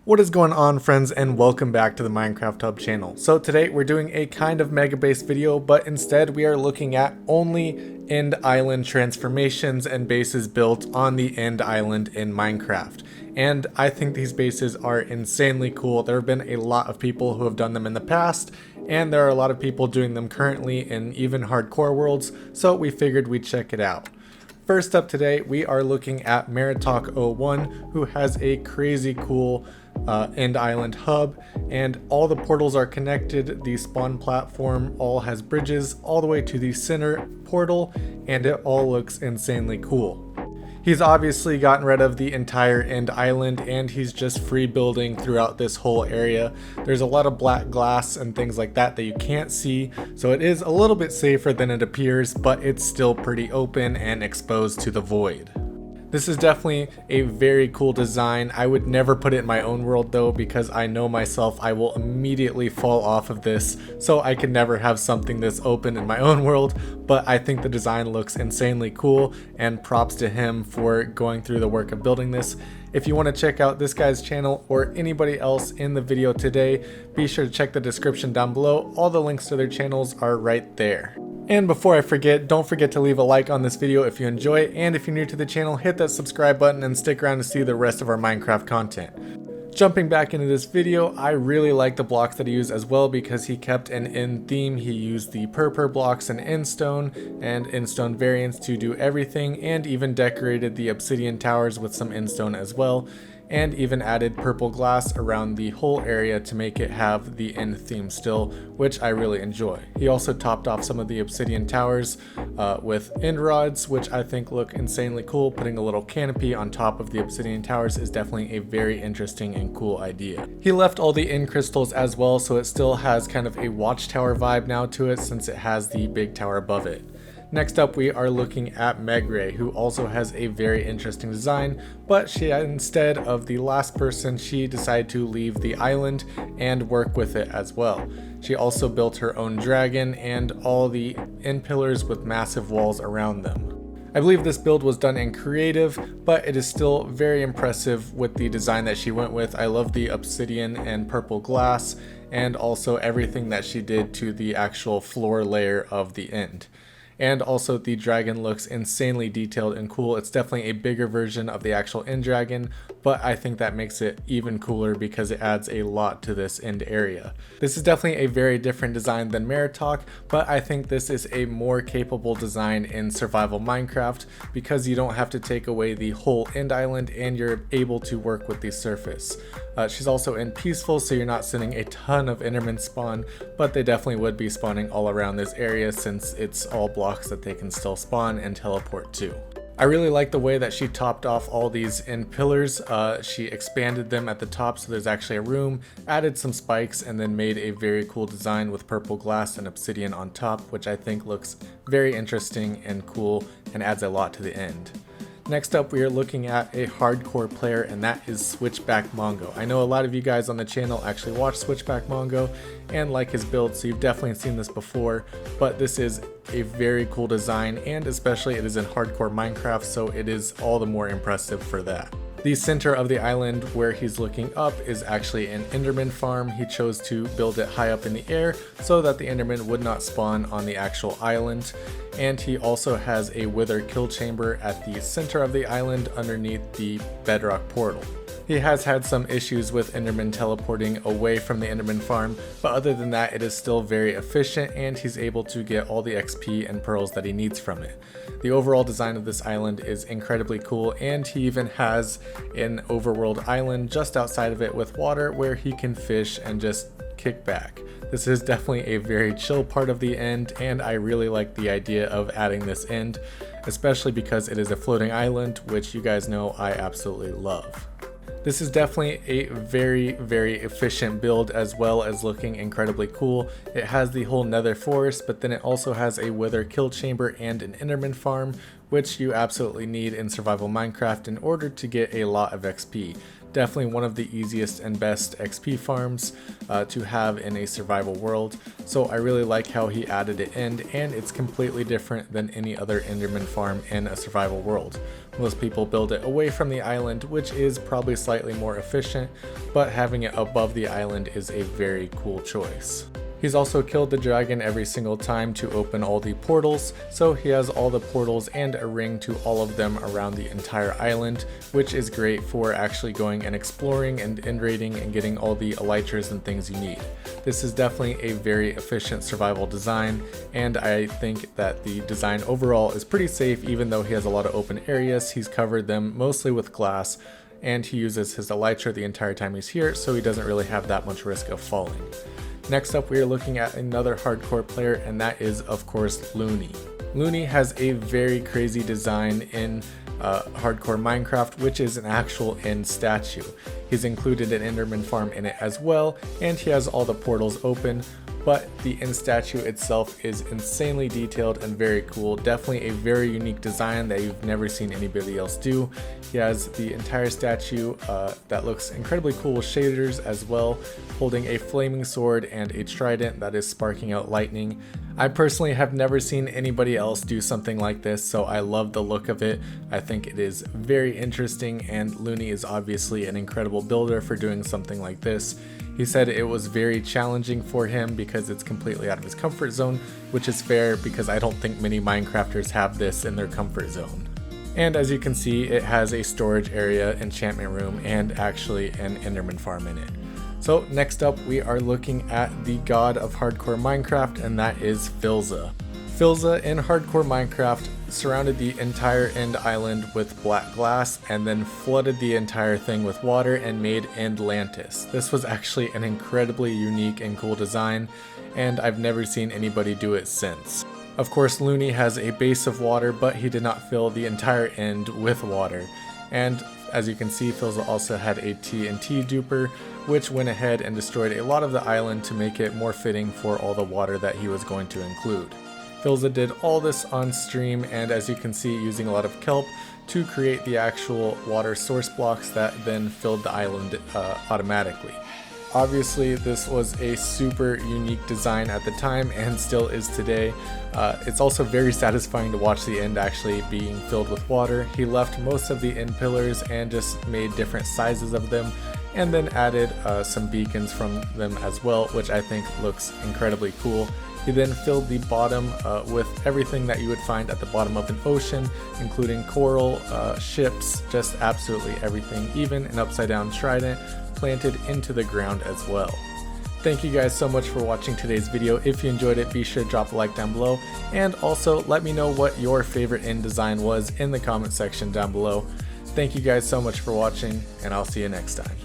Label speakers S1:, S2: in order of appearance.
S1: What is going on, friends, and welcome back to the Minecraft Hub channel. So today we're doing a kind of mega base video, but instead we are looking at only end island transformations and bases built on the end island in Minecraft. And I think these bases are insanely cool. There have been a lot of people who have done them in the past, and there are a lot of people doing them currently in even hardcore worlds, so we figured we'd check it out. First up today, we are looking at Maritalk01, who has a crazy cool end island hub, and all the portals are connected. The spawn platform all has bridges all the way to the center portal, and it all looks insanely cool. He's obviously gotten rid of the entire end island, and he's just free building throughout this whole area. There's a lot of black glass and things like that that you can't see, so it is a little bit safer than it appears, but it's still pretty open and exposed to the void. This is definitely a very cool design. I would never put it in my own world though, because I know myself, I will immediately fall off of this, so I could never have something this open in my own world. But I think the design looks insanely cool, and props to him for going through the work of building this. If you want to check out this guy's channel or anybody else in the video today, be sure to check the description down below. All the links to their channels are right there. And before I forget, don't forget to leave a like on this video if you enjoy it, and if you're new to the channel, hit that subscribe button and stick around to see the rest of our Minecraft content. Jumping back into this video, I really like the blocks that he used as well, because he kept an end theme. He used the purple blocks and endstone variants to do everything, and even decorated the obsidian towers with some endstone as well, and even added purple glass around the whole area to make it have the end theme still, which I really enjoy. He also topped off some of the obsidian towers with end rods, which I think look insanely cool. Putting a little canopy on top of the obsidian towers is definitely a very interesting and cool idea. He left all the end crystals as well, so it still has kind of a watchtower vibe now to it, since it has the big tower above it. Next up, we are looking at Megray, who also has a very interesting design, but she, instead of the last person, she decided to leave the island and work with it as well. She also built her own dragon and all the end pillars with massive walls around them. I believe this build was done in creative, but it is still very impressive with the design that she went with. I love the obsidian and purple glass, and also everything that she did to the actual floor layer of the end. And also the dragon looks insanely detailed and cool. It's definitely a bigger version of the actual end dragon, but I think that makes it even cooler because it adds a lot to this end area. This is definitely a very different design than Maritalk, but I think this is a more capable design in survival Minecraft, because you don't have to take away the whole end island and you're able to work with the surface. She's also in peaceful, so you're not sending a ton of endermen spawn, but they definitely would be spawning all around this area since it's all blocks that they can still spawn and teleport to. I really like the way that she topped off all these end pillars. She expanded them at the top so there's actually a room, added some spikes, and then made a very cool design with purple glass and obsidian on top, which I think looks very interesting and cool and adds a lot to the end. Next up, we are looking at a hardcore player, and that is Switchback Mongo. I know a lot of you guys on the channel actually watch Switchback Mongo and like his build, so you've definitely seen this before, but this is a very cool design, and especially it is in hardcore Minecraft, so it is all the more impressive for that. The center of the island where he's looking up is actually an Enderman farm. He chose to build it high up in the air so that the Enderman would not spawn on the actual island. And he also has a wither kill chamber at the center of the island underneath the bedrock portal. He has had some issues with Enderman teleporting away from the Enderman farm, but other than that, it is still very efficient, and he's able to get all the XP and pearls that he needs from it. The overall design of this island is incredibly cool, and he even has an overworld island just outside of it with water where he can fish and just kick back. This is definitely a very chill part of the end, and I really like the idea of adding this end, especially because it is a floating island, which you guys know I absolutely love. This is definitely a very, very efficient build, as well as looking incredibly cool. It has the whole nether forest, but then it also has a wither kill chamber and an enderman farm, which you absolutely need in survival Minecraft in order to get a lot of XP. Definitely one of the easiest and best XP farms to have in a survival world. So I really like how he added it in, and it's completely different than any other Enderman farm in a survival world. Most people build it away from the island, which is probably slightly more efficient, but having it above the island is a very cool choice. He's also killed the dragon every single time to open all the portals, so he has all the portals and a ring to all of them around the entire island, which is great for actually going and exploring and invading and getting all the elytras and things you need. This is definitely a very efficient survival design, and I think that the design overall is pretty safe. Even though he has a lot of open areas, he's covered them mostly with glass, and he uses his elytra the entire time he's here, so he doesn't really have that much risk of falling. Next up, we are looking at another hardcore player, and that is, of course, Looney. Looney has a very crazy design in hardcore Minecraft, which is an actual end statue. He's included an Enderman farm in it as well, and he has all the portals open, but the end statue itself is insanely detailed and very cool. Definitely a very unique design that you've never seen anybody else do. He has the entire statue that looks incredibly cool with shaders as well, holding a flaming sword and a trident that is sparking out lightning. I personally have never seen anybody else do something like this, so I love the look of it. I think it is very interesting, and Looney is obviously an incredible builder for doing something like this. He said it was very challenging for him because it's completely out of his comfort zone, which is fair because I don't think many Minecrafters have this in their comfort zone. And as you can see, it has a storage area, enchantment room, and actually an Enderman farm in it. So next up, we are looking at the god of hardcore Minecraft, and that is Philza. Philza in hardcore Minecraft surrounded the entire end island with black glass and then flooded the entire thing with water and made Endlantis. This was actually an incredibly unique and cool design, and I've never seen anybody do it since. Of course, Looney has a base of water, but he did not fill the entire end with water. And as you can see, Philza also had a TNT duper, which went ahead and destroyed a lot of the island to make it more fitting for all the water that he was going to include. Philza did all this on stream, and as you can see, using a lot of kelp to create the actual water source blocks that then filled the island automatically. Obviously, this was a super unique design at the time and still is today. It's also very satisfying to watch the end actually being filled with water. He left most of the end pillars and just made different sizes of them, and then added some beacons from them as well, which I think looks incredibly cool. He then filled the bottom with everything that you would find at the bottom of an ocean, including coral, ships, just absolutely everything, even an upside down trident planted into the ground as well. Thank you guys so much for watching today's video. If you enjoyed it, be sure to drop a like down below, and also let me know what your favorite end design was in the comment section down below. Thank you guys so much for watching, and I'll see you next time.